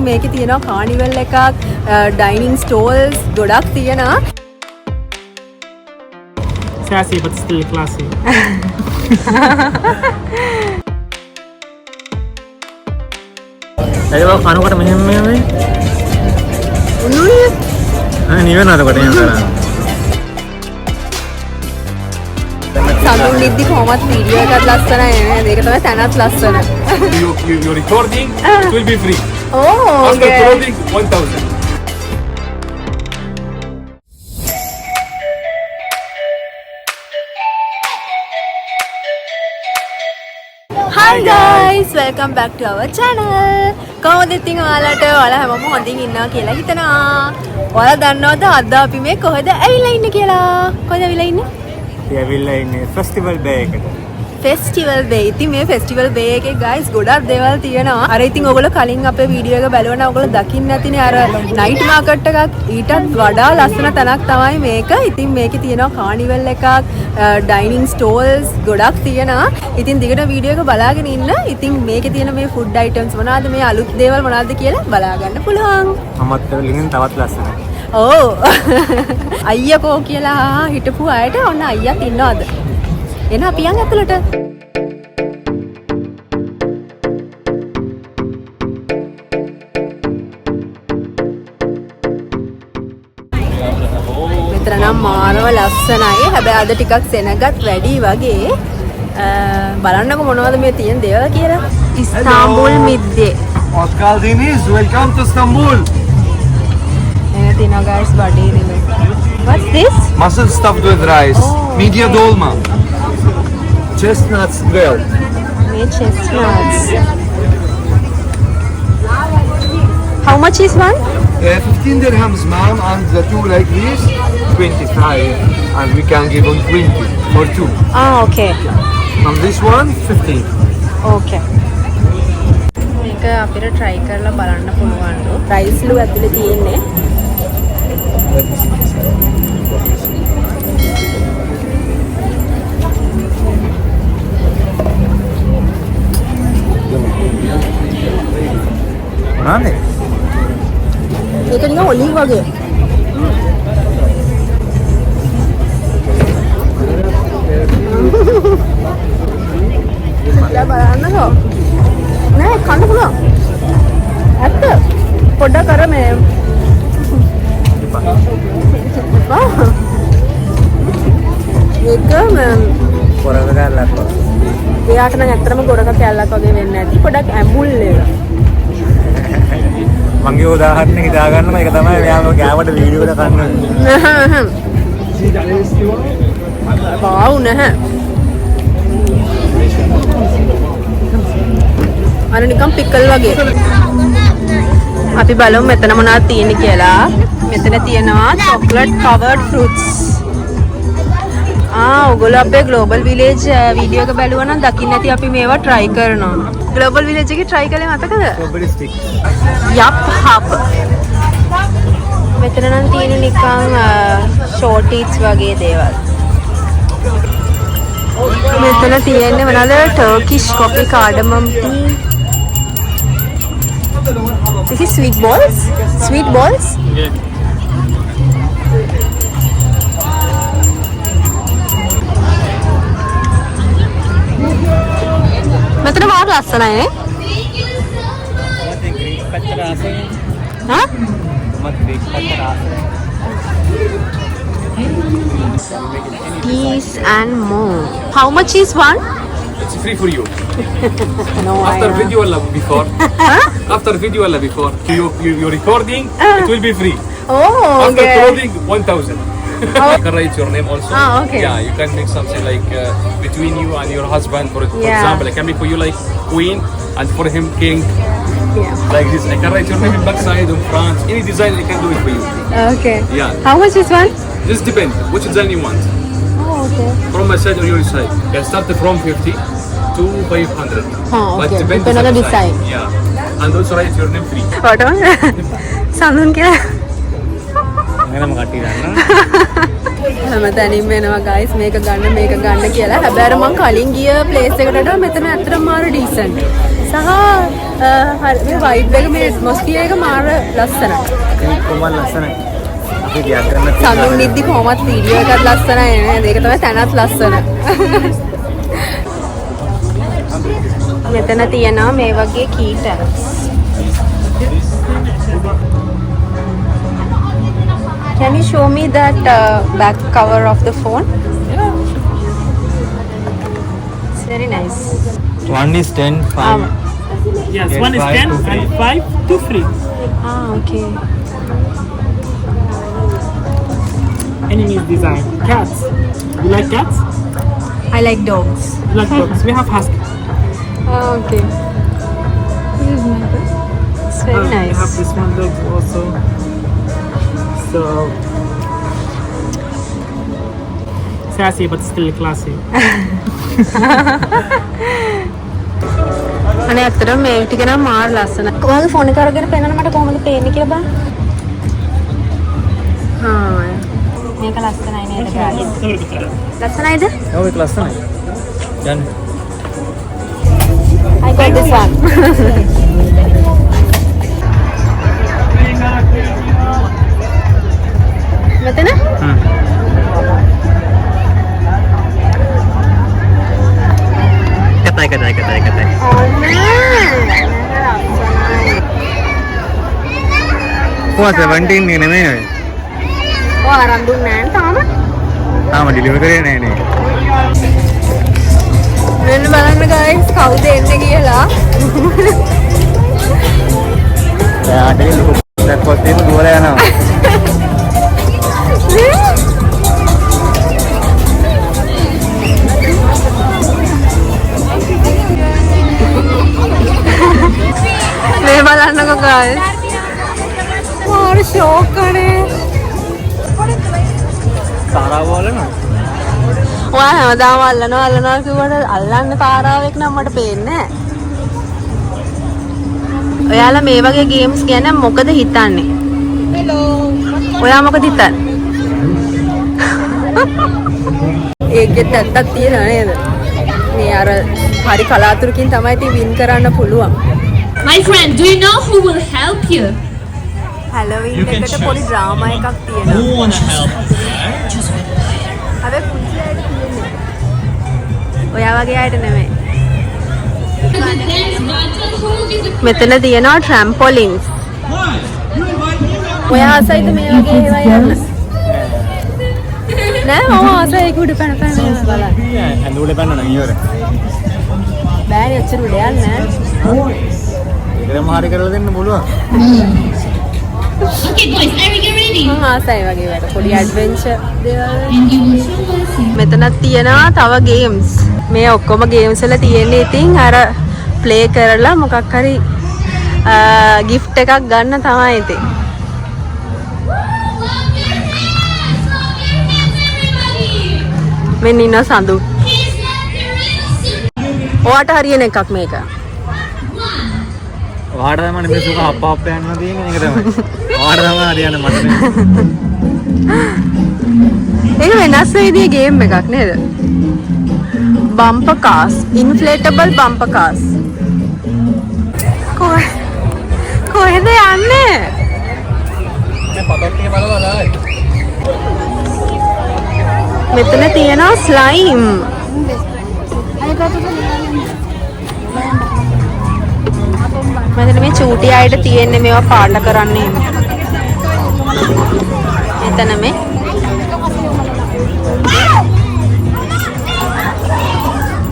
මේකේ තියෙනවා කානිවල් එකක්, ඩයිනින් ස්ටෝල්ස් ගොඩක් තියෙනවා. Sassy but still classy. Ayo කනකොට මෙහෙම මෙහෙම උණුනේ නිවෙනවද කොට එහෙම කරා සඳුන් නිද්දි කොහොමත් වීඩියෝ එකක් ලස්සනයි නේද? ඒක තමයි තැනත් ලස්සන. You recording, it will be free. Oh, After okay. clothing, 1,000. Hi guys, welcome back to our channel. කොහොමද ඉතින් ඔයාලා හැමෝම හොඳින් ඉන්නවා කියලා හිතනවා. ඔයාලා දන්නවද අද අපි මේ කොහෙද ඇවිල්ලා ඉන්නේ කියලා? කොහෙද ඇවිල්ලා ඉන්නේ? ඇවිල්ලා ඉන්නේ ෆෙස්ටිවල් බේ එකට. ෆෙස්ටිවල් බේ. ඉතින් මේ ෆෙස්ටිවල් බේ එකේ guys ගොඩක් දේවල් තියෙනවා. අර ඉතින් ඔයගොල්ලෝ කලින් අපේ වීඩියෝ එක බැලුවා නම් ඔයගොල්ලෝ දකින්න නැතිනේ අර නයිට් මාකට් එකක් ඊටත් වඩා ලස්සන තැනක් තමයි මේක. ඉතින් මේකේ තියෙනවා කානිවල් එකක්, ඩයිනින් ස්ටෝල්ස් ගොඩක් තියෙනවා. ඉතින් දිගට වීඩියෝ එක බලාගෙන ඉන්න. ඉතින් මේකේ තියෙන මේ ෆුඩ් අයිටම්ස් මොනවාද, මේ අලුත් දේවල් මොනවාද කියලා බලා ගන්න පුළුවන්. අමත් ලින්ගෙන් තවත් ලස්සනයි. ඕ අයියකෝ කියලා හිටපු අයට ඔන්න අයියක් ඉන්නවද? එන අපි යන් ඇතුළට. මෙතන නම් මාරව ලස්සනයි. හැබැයි අද ටිකක් සෙනගත් වැඩි වගේ. බලන්නකො මොනවද මේ තියෙන දේවල් කියලා. ඉස්තාම්බුල් මිද්දේ. Hoş geldiniz. Welcome to Istanbul. එන තියෙනවා guys බඩේ නෙමෙයි. What's this? Mustard stuffed with rice. Media dolma. Chestnuts grilled. මේ chestnuts. How much is one? 15 dirhams, ma'am, and the two like this, 25. And we can give on 20 for two. Okay. And this one, 15. Okay. මේක අපිට try කරලා බලන්න පුළුවන්. Rice ලු ඇතුලේ තියෙන්නේ. නානේ ඒක නිකන් ඔලිව් වගේ. බලන්නකෝ. නෑ කන්න පුළුවන්. ඇත්ත. පොඩ්ඩක් අර මේ ඒක කොරක ගාලක් එයාට නම් ඇත්තටම ගොරක කැල්ලක් වගේ වෙන්නේ නැති. පොඩ්ඩක් ඇඹුල් එක. මගේ උදාහරණයක් හිතා ගන්නම ඒක තමයි මෙයාම ගෑවට වීඩියෝ එක ගන්න. බාව් නැහැ. අර නිකන් පිකල් වගේ. අපි බලමු මෙතන මොනවද තියෙන්නේ කියලා. මෙතන තියෙනවා chocolate covered fruits. ඔයගොල්ලෝ අපේ global village වීඩියෝ එක බැලුවා නම් දකින්න ඇති අපි මේවා try කරනවා. global village එකේ try කළේ මතකද? Strawberry stiff. Yep hub. මෙතන නම් තියෙන නිකන් short eats වගේ දේවල්. මෙතන තියෙන්නේ මොනවාද? Turkish coffee cardamom tea. This is sweet balls? Sweet balls? Yeah. මෙතන මාර ලස්සනයි නේ? Huh? These and more. How much is one? It's free for you. No, After video or before? After video or before? You're recording, it will be free. Oh, After okay. clothing, 1,000. You can write your name also. Okay. Yeah, you can make something like between you and your husband. For Yeah. example, I can make for you like queen and for him king. Yeah. Like this. I can write your name in backside in front. Any design I can do it for you. Okay. Yeah. How much is one? This depends which design you want. Oh, okay. From my side or your side. You can start from 50 to 500. But okay. depends Depend on on the design. Yeah. And also write your name free. What on? Sandun kya? වෙනම කට්ටිය ගන්න. හැමතැනින්ම එනවා guys මේක ගන්න කියලා. හැබැයි මම කලින් ගිය ප්ලේස් එකකට වඩා මෙතන ඇත්තටම මාර ඩීසන්ට්. සහ මේ වයිබ් එක මේ ඇට්මොස්ෆියර් එක මාර ලස්සනයි. ඒක කොහොමද ලස්සනයි. අපි ගියා කරන්න සඳුන් නිද්දි කොහොමත් වීඩියෝ එකත් ලස්සනයි නේද? ඒක තමයි තැනත් ලස්සන. මෙතන තියෙනවා මේ වගේ කීටන්ස්. Can you show me that back cover of the phone? It's very nice. One is 10, 5. Yes, Yes, one is 10 5 to and 5 to 3. Okay. Enemies design. Cats. You like cats? I like dogs. You like dogs? We have husky. Okay. It's very We have nice. this one dog also. So sassy but still classy. අනේ ඇත්තටම මේ ටික නම් මාර ලස්සනයි. ඔයාගේ phone එක අරගෙන පෙන්නන්න මට කොහොමද පේන්නේ කියලා බලන්න. හා. මේක ලස්සනයි නේද guys? ලස්සනයිද? ඔව් ඒක ලස්සනයි. යන්න. I got this one. මෙතන? කතයි. කොහොමද 17 නේ නෙමෙයි ඔය. ඔය අරන් දුන්නේ නැහැ තාම. ඩිලිවර් කරේ නෑ නේ. මෙන්න බලන්න guys කවුද එන්නේ කියලා. එයාට ලොකු දැක්කොත් එන්න දුවල යනවා. මේ බලන්නකෝ guys. මාර ෂෝක් කනේ. තාරාව වලනවා. ඔයා හැමදාම අල්ලනවා කිව්වට අල්ලන්න තාරාවෙක් නම් මට පේන්නේ නැහැ. ඔයාලා මේ වගේ ගේම්ස් ගැන මොකද හිතන්නේ? ඔයා මොකද හිතන්නේ? ඒකෙත් ඇත්තක් තියෙනව නේද? මේ අර හරි කලාතුරකින් තමයි ඉතින් වින් කරන්න පුළුවන්. My friend, do you know who will help you? හැලෝවින් එකට පොඩි ඩ්‍රාමා එකක් තියෙනවා. Who wanna help? හැබැයි පුංචි අයට තියෙන්නේ. ඔයා වගේ අයට නෙමෙයි. මෙතන තියෙනවා ට්‍රැම්පොලින්ස්. ඔයා ආසයිද මේ වගේ ඒවා යන්න? නෑ මම ආසයි ඒක උඩ පැන පැන බලන්න. ඇඳුලේ පැනන ඉවර. බෑනේ ඔච්චර උඩ යන්නේ නෑ. ඒකම හරි කරලා දෙන්න පුළුවන්. Okay, boys, are we get ready? මම ආසයි වගේ වැඩ පොඩි ඇඩ්වෙන්චර් දේවල්. And you will show us your මෙතනත් තියෙනවා තව ගේම්ස්. මේ ඔක්කොම ගේම්ස් වල තියෙන්නේ ඉතින් අර ප්ලේ කරලා මොකක් හරි gift එකක් ගන්න තමයි ඉතින්. මෙන්න ඉන්න සඳු. ඔයාට හරියන එකක් මේක. ඔයාට තමයි මේ සුඛ අප්ප යන්න තියෙන්නේ ඒක තමයි. ඔයාට තමයි හරියන්න මට නෙමෙයි. ඒක වෙනස් විදිහේ ගේම් එකක් නේද? බම්පර් කාස්, ඉන්ෆ්ලේටබල් බම්පර් කාස්. කොහෙද යන්නේ? මේ පතක් ටික බලවලා ආයි. මෙතන තියෙනවා ස්ලයිම්. මෙතන මේ චූටි අයට තියෙන්නේ මේවා පාට කරන්නේ. මෙතන මේ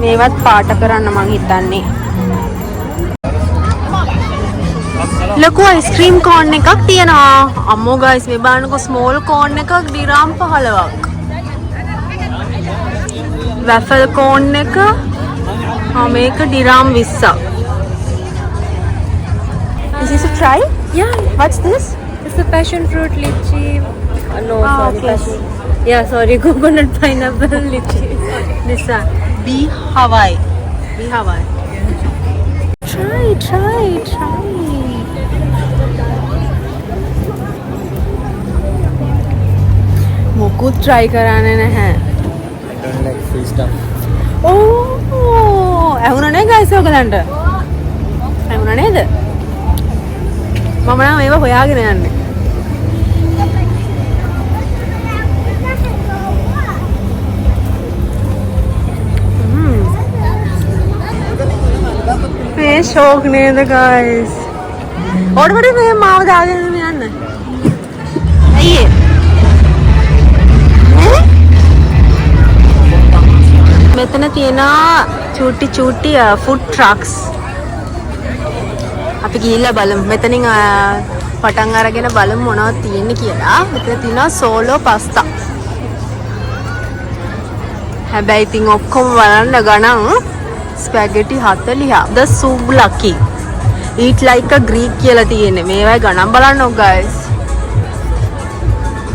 මේවත් පාට කරන්න මං හිතන්නේ. ලොකු අයිස්ක්‍රීම් කෝන් එකක් තියෙනවා. අම්මෝ ගයිස් මේ බලන්නකෝ ස්මෝල් කෝන් එකක් දිරාම් 15ක්. වැෆල් කෝන් එක මේක දිරාම් 20ක්. Is this a try? Yeah, What's this? it's the passion fruit lychee. No, sorry, okay. passion. Yeah, sorry, coconut pineapple lychee. This one. Bee Hawaii. Bee Hawaii. Try. try කරන්නේ නැහැ. I don't like free stuff. ඕ ඇහුණා නේ guys ඔයගලන්ට? ඇහුණා නේද? මම නම් ඒව හොයාගෙන යන්නේ. මේ ෂෝක් නේද guys? ඔඩ මේ මාව දාගෙන යන්න. අයියේ. මෙතන තියෙන චූටි ෆුඩ් ට්‍රක්ස්. අපි ගිහිල්ලා බලමු. මෙතනින් පටන් අරගෙන බලමු මොනවද තියෙන්නේ කියලා. මෙතන තියෙනවා සෝලෝ පාස්තා. හැබැයි ඉතින් ඔක්කොම බලන්න ගණන් spaghetti 40. The souvlaki. Eat like a Greek කියලා තියෙන්නේ. මේවයි ගණන් බලන්නකො guys.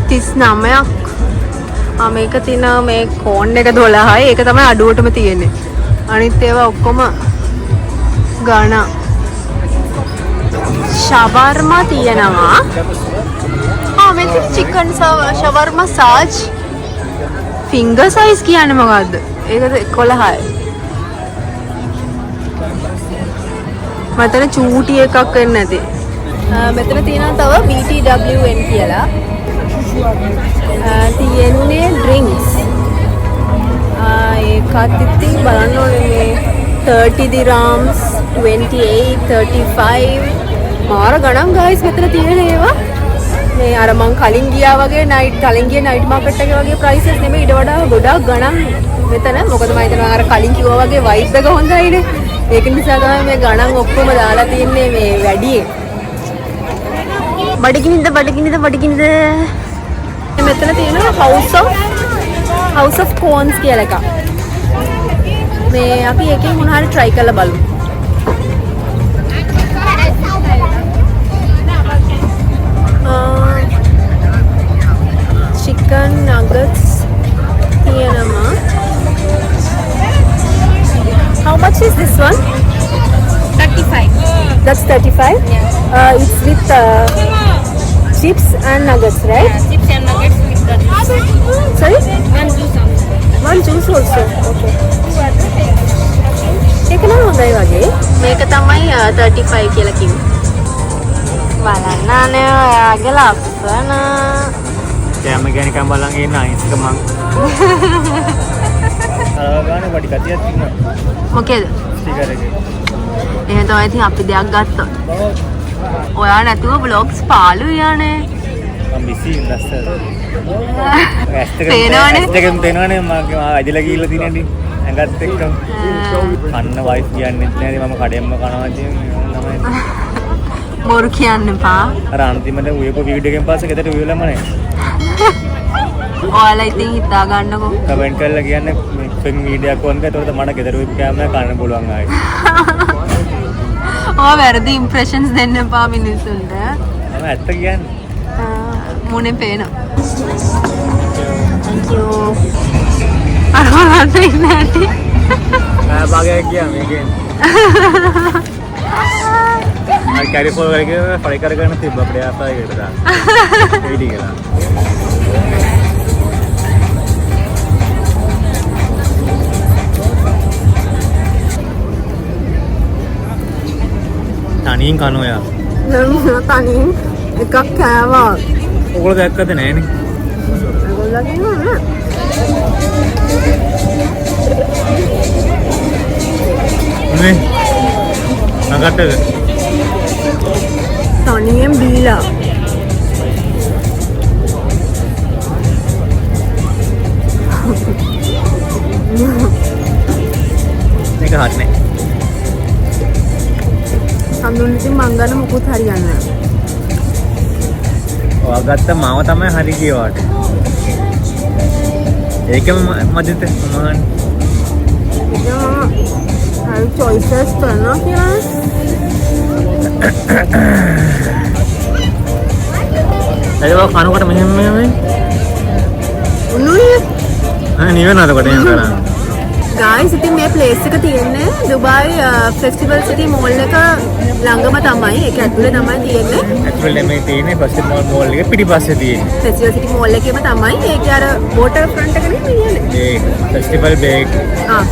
39ක්. මේක තියෙනවා මේ කෝන් එක 12යි. ඒක තමයි අඩුවටම තියෙන්නේ. අනිත් ඒවා ඔක්කොම ගණන්. ශවර්මා තියෙනවා. මේක චිකන් ශවර්මා සාජ්. ෆින්ගර් සයිස් කියන්නේ මොකද්ද? ඒකද 11යි. මෙතන චූටි එකක් වෙන්නේ නැති. මෙතන තියෙනවා තව BTWN කියලා. තියෙන්නේ drinks. ඒකත් ඉතින් බලන්න ඕනේ මේ 30 dirhams 28 35 මාර ගණන් guys මෙතන තියෙන ඒවා. මේ අර මං කලින් ගියා වගේ කලින් ගිය නයිට් මාකට් එකේ වගේ prices නෙමෙයි ඊට වඩා ගොඩක් ගණන් මෙතන. මොකද මම හිතනවා අර කලින් කිව්වා වගේ vibe එක හොඳයිනේ. ඒක නිසා තමයි මේ ගණන් ඔක්කොම දාලා තින්නේ මේ වැඩියෙන්. බඩගිනිද මෙතන තියෙනවා House of Cones කියලා එකක්. මේ අපි එකෙන් මොනවා හරි try කරලා බලමු. chicken nuggets තියෙනවා. How much is this one? 35. That's 35? Yeah. It's with chips and nuggets, right? Yeah, chips and nuggets with the Sorry? one juice also. One juice also. Okay. ඒක නම් හොඳයි වගේ. මේක තමයි 35 කියලා කිව්වේ. බලන්න නේ ඔයාගේ ලස්සන. කැම ගෑනිකම් බලන් ඉන්න අයිස්ක මං. අරගානේ වඩි කතියක් තියෙනවා. මොකේද? ස්ටිකර් එකේ. එහෙනම් තමයි ඉතින් අපි දෙයක් ගත්තා. ඔයා නැතුව vlogs පාළුයි යන්නේ. මම බිසි ඉන්නස්සර. පේනවනේ. ඇස්තකම් පේනවනේ මම අදලා ගිහිල්ලා තියෙනදී ඇඟත් එක්ක අන්න වයිස් කියන්නේ නැහැ මම කඩෙම්ම කනවා කියන්නේ තමයි. බොරු කියන්න එපා. අර අන්තිමට උයපු වීඩියෝ එකෙන් පස්සේ ගෙදරට උයලම නැහැ. ඔයාලා ඉතින් හිතා ගන්නකො. කමෙන්ට් කරලා කියන්නේ මේ ෆිල්ම් වීඩියෝ එකක් වන්ද ඒතකොට මට ගෙදර උයපු කැමරා ගන්න පුළුවන් ආයි. ඔය වැරදි ඉම්ප්‍රෙෂන්ස් දෙන්න එපා මිනිස්සුන්ට. මම ඇත්ත කියන්නේ. මොනේ පේනවා. Thank you. අරවලට ඉන්නේ නැටි. භාගයක් ගියා මේකෙන්. අර කැරි ෆෝල් එකේ ෆ්‍රයි කරගෙන තිබ්බ අපේ ආසාවකට දාන්න. වෙයිටි කියලා. තනියෙන් කනවා. තනියෙන් එකක් කෑවා. ඔයගොල්ලෝ දැක්කද නැහනේ? ඔයගොල්ලෝ කියනවා නේ. නගත්තද? තනියෙන් බීලා. මේක හරිනේ. හඳුන්වන්නේ මං ගන්න මොකුත් හරියන්නේ නැහැ. ඔයා ගත්ත මාව තමයි හරි කියවට. ඒකම මදිත සමාන. හරි choices කරනවා කියලා. ඒක කනකොට මෙහෙම උණුනේ. නිවෙනවද කොට එහෙම කරන්නේ? ගායිස් ඉතින් මේ ප්ලේස් එක තියෙන්නේ දුබායි ෆෙස්ටිවල් සිටි මෝල් එක ළඟම තමයි. ඒක ඇතුලේ තමයි තියෙන්නේ. ඇතුළේ මේ තියෙන්නේ ෆෙස්ටිවල් මෝල් එක පිටිපස්සේ තියෙන්නේ. ෆෙස්ටිවල් සිටි මෝල් එකේම තමයි. ඒකේ අර වෝටර් ෆ්‍රන්ට් එක නෙමෙයි තියෙන්නේ. ඒ ෆෙස්ටිවල් බේ එක.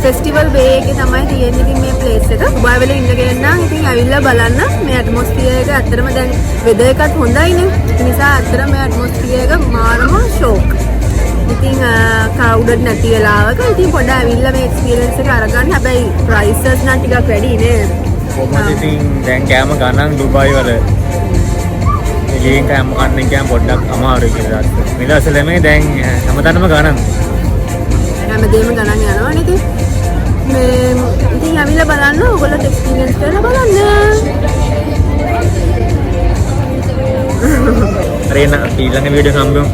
ෆෙස්ටිවල් බේ එකේ තමයි තියෙන්නේ ඉතින් මේ ප්ලේස් එක. දුබායි වල ඉන්නගෙන නම් ඉතින් ඇවිල්ලා බලන්න. මේ ඇට්මොස්ෆියර් එක ඇත්තටම දැන් වෙදර් එකත් හොඳයිනේ. ඒ නිසා ඇත්තටම මේ ඇට්මොස්ෆියර් එක මාරම ෂෝක්. ඉතින් කවුඩඩ් නැති වෙලාවක ඉතින් පොඩ්ඩක් ඇවිල්ලා මේ එක්ස්පීරියන්ස් එක අරගන්න. හැබැයි ප්‍රයිසස් නම් ටිකක් වැඩි නේද? කොහොමද ඉතින් දැන් කෑම ගණන් දුබායි වල එළියෙන් කෑම කන්න කියන් පොඩ්ඩක් අමාරුයි කියලා දැක්ක. මිලසල මේ දැන් හැමතැනම ගණන්. හැමදේම ගණන් යනවා නේද? මේ ඉතින් ඇවිල්ලා බලන්න ඔයගොල්ලෝ එක්ස්පීරියන්ස් කරලා බලන්න. රේන ඊළඟ වීඩියෝ හම්බෙමු.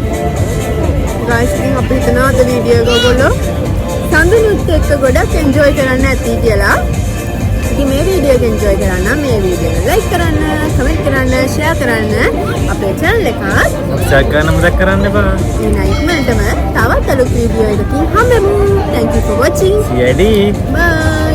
ගයිස් ඉතින් අපි හිතනවා අද වීඩියෝ එක ඔයගොල්ලෝ සඳුනුත් එක්ක ගොඩක් එන්ජොයි කරන්න ඇති කියලා. ඉතින් මේ වීඩියෝ එක එන්ජොයි කරන්න මේ වීඩියෝ එක ලයික් කරන්න, කමෙන්ට් කරන්න, ෂෙයා කරන්න. අපේ channel එක සබ්ස්ක්‍රයිබ් කරන්න මතක් කරන්න එපා. මේ ඉක්මනටම තවත් අලුත් වීඩියෝ එකකින් හම්බෙමු. Thank you for watching. See you. Bye.